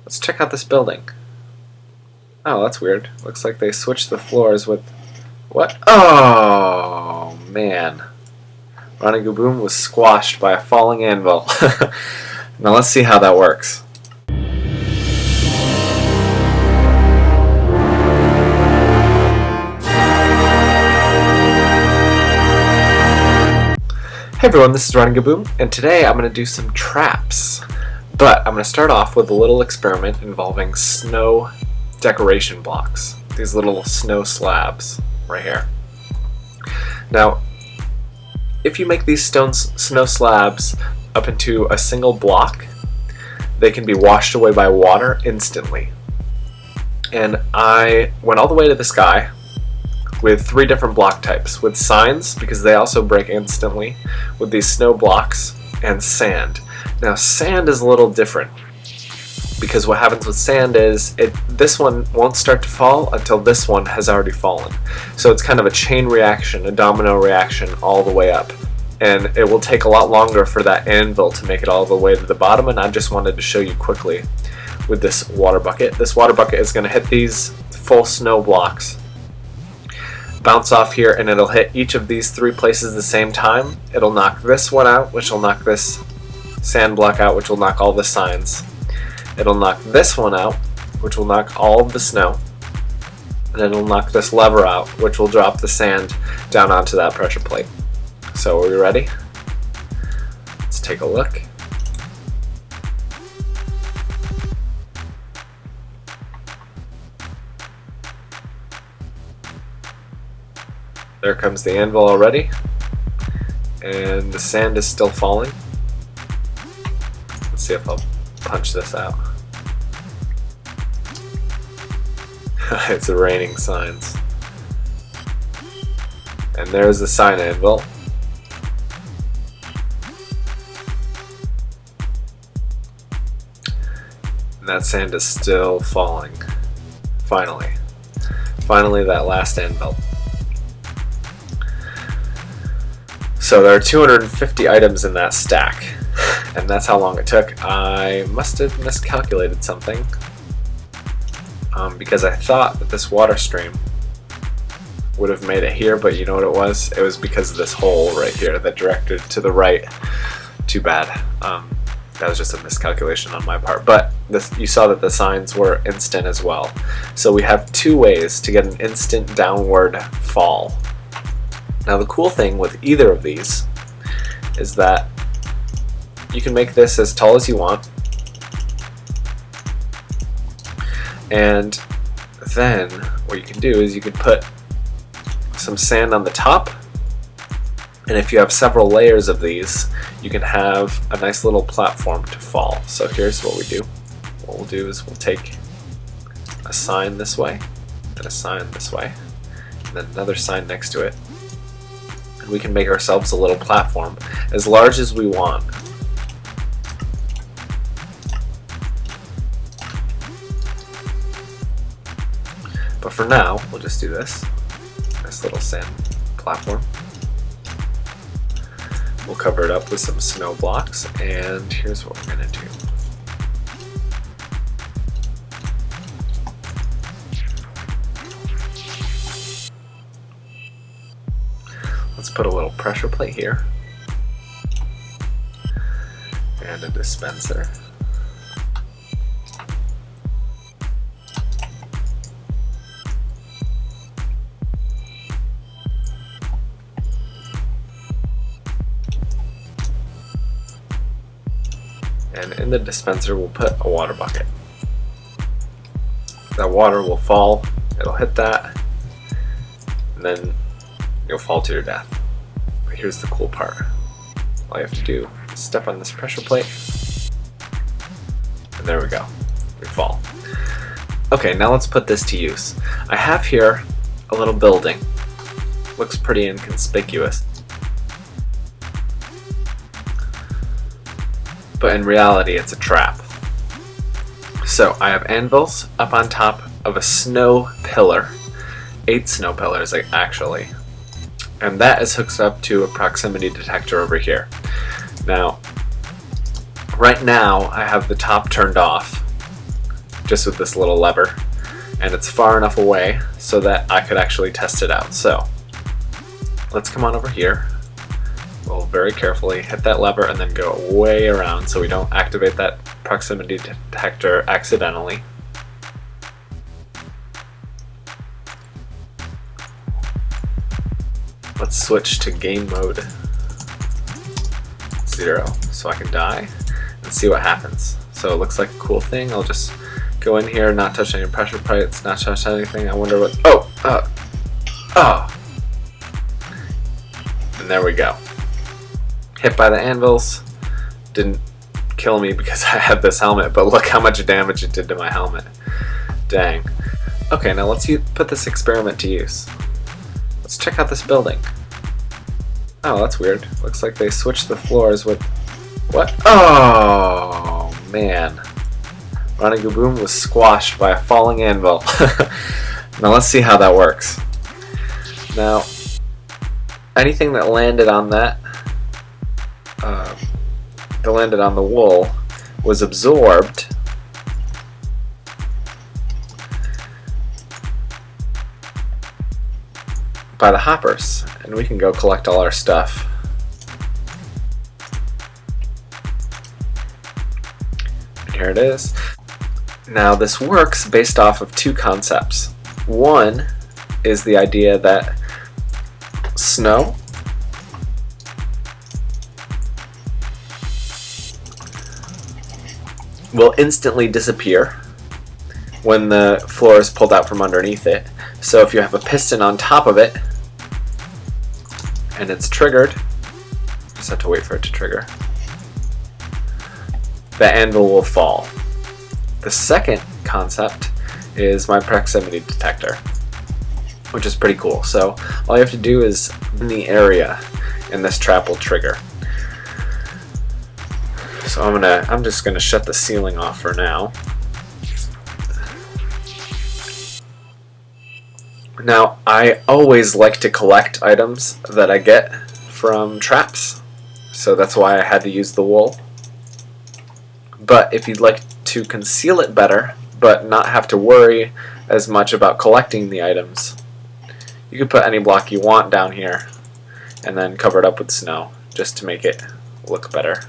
Let's check out this building. Oh, that's weird. Looks like they switched the floors with... What? Oh, man. RonnygoBOOM was squashed by a falling anvil. Now let's see how that works. Hey everyone, this is RonnygoBOOM, and today I'm going to do some traps. But I'm going to start off with a little experiment involving snow decoration blocks. These little snow slabs right here. Now, if you make these snow slabs up into a single block, they can be washed away by water instantly. And I went all the way to the sky with 3 different block types, with signs, because they also break instantly, with these snow blocks, and sand. Now sand is a little different, because what happens with sand is this one won't start to fall until this one has already fallen. So it's kind of a chain reaction, a domino reaction all the way up. And it will take a lot longer for that anvil to make it all the way to the bottom, and I just wanted to show you quickly with this water bucket. This water bucket is going to hit these full snow blocks, bounce off here, and it'll hit each of these 3 places at the same time. It'll knock this one out, which will knock this sand block out, which will knock all the signs. It'll knock this one out, which will knock all of the snow. And it'll knock this lever out, which will drop the sand down onto that pressure plate. So are we ready? Let's take a look. There comes the anvil already, and the sand is still falling. Let's see if I'll punch this out. It's raining signs. And there's the sign anvil. And that sand is still falling. Finally. Finally, that last anvil. So there are 250 items in that stack, and that's how long it took. I must have miscalculated something, because I thought that this water stream would have made it here, but you know what it was? It was because of this hole right here that directed to the right. Too bad. That was just a miscalculation on my part. But you saw that the signs were instant as well. So we have 2 ways to get an instant downward fall. Now the cool thing with either of these is that you can make this as tall as you want, and then what you can do is you can put some sand on the top, and if you have several layers of these, you can have a nice little platform to fall. So here's what we do. What we'll do is we'll take a sign this way, and a sign this way, and then another sign next to it. We can make ourselves a little platform as large as we want. But for now, we'll just do this. Nice little sand platform. We'll cover it up with some snow blocks, and here's what we're going to do. Let's put a little pressure plate here, and a dispenser. And in the dispenser we'll put a water bucket. That water will fall, it'll hit that, and then you'll fall to your death. But here's the cool part. All you have to do is step on this pressure plate, and there we go. We fall. Okay, now let's put this to use. I have here a little building. Looks pretty inconspicuous, but in reality it's a trap. So I have anvils up on top of a snow pillar, 8 snow pillars actually, and that is hooked up to a proximity detector over here. Now, right now I have the top turned off, just with this little lever, and it's far enough away so that I could actually test it out. So let's come on over here. We'll very carefully hit that lever and then go way around so we don't activate that proximity detector accidentally. Let's switch to game mode 0 so I can die and see what happens. So it looks like a cool thing. I'll just go in here, not touch any pressure plates, not touch anything. I wonder what. Oh! And there we go. Hit by the anvils. Didn't kill me because I had this helmet, but look how much damage it did to my helmet. Dang. Okay, now let's put this experiment to use. Let's check out this building. Oh, that's weird. Looks like they switched the floors with... What? Oh, man. RonnygoBOOM was squashed by a falling anvil. Now let's see how that works. Now, anything that landed on the wool was absorbed by the hoppers, and we can go collect all our stuff. And here it is. Now this works based off of two concepts. One is the idea that snow will instantly disappear when the floor is pulled out from underneath it. So if you have a piston on top of it and it's triggered, just have to wait for it to trigger, the anvil will fall. The second concept is my proximity detector, which is pretty cool. So all you have to do is in the area and this trap will trigger. So I'm just gonna shut the ceiling off for now. Now, I always like to collect items that I get from traps, so that's why I had to use the wool. But if you'd like to conceal it better, but not have to worry as much about collecting the items, you can put any block you want down here and then cover it up with snow just to make it look better.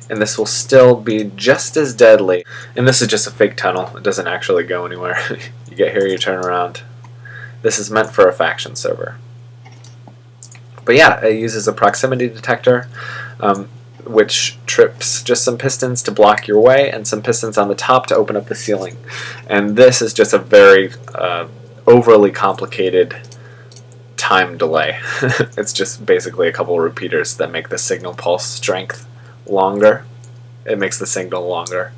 And this will still be just as deadly. And this is just a fake tunnel. It doesn't actually go anywhere. You get here, you turn around. This is meant for a faction server. But yeah, it uses a proximity detector, which trips just some pistons to block your way and some pistons on the top to open up the ceiling. And this is just a very overly complicated time delay. It's just basically a couple of repeaters that make the signal pulse strength longer. It makes the signal longer.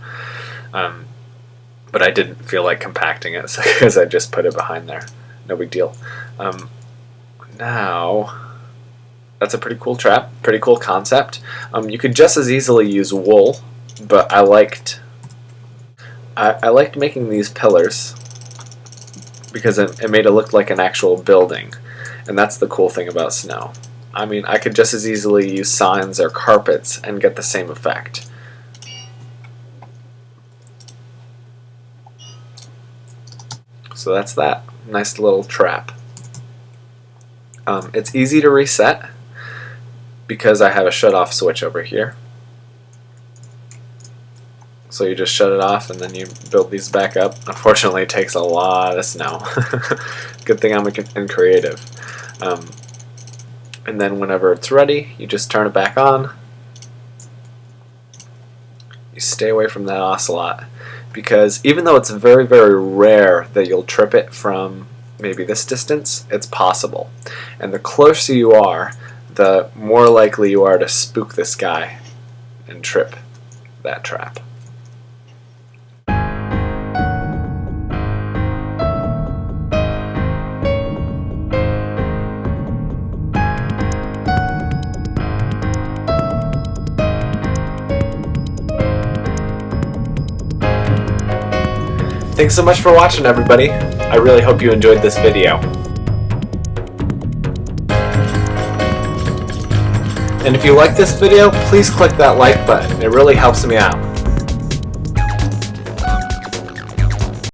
But I didn't feel like compacting it because I just put it behind there. No big deal. Now, that's a pretty cool trap, pretty cool concept. You could just as easily use wool, but I liked making these pillars because it made it look like an actual building, and that's the cool thing about snow. I mean, I could just as easily use signs or carpets and get the same effect. So that's that. Nice little trap. It's easy to reset because I have a shut-off switch over here. So you just shut it off and then you build these back up. Unfortunately, it takes a lot of snow. Good thing I'm in creative. And then whenever it's ready, you just turn it back on. You stay away from that ocelot, because even though it's very, very rare that you'll trip it from maybe this distance, it's possible. And the closer you are, the more likely you are to spook this guy and trip that trap. Thanks so much for watching, everybody. I really hope you enjoyed this video. And if you like this video, please click that like button. It really helps me out.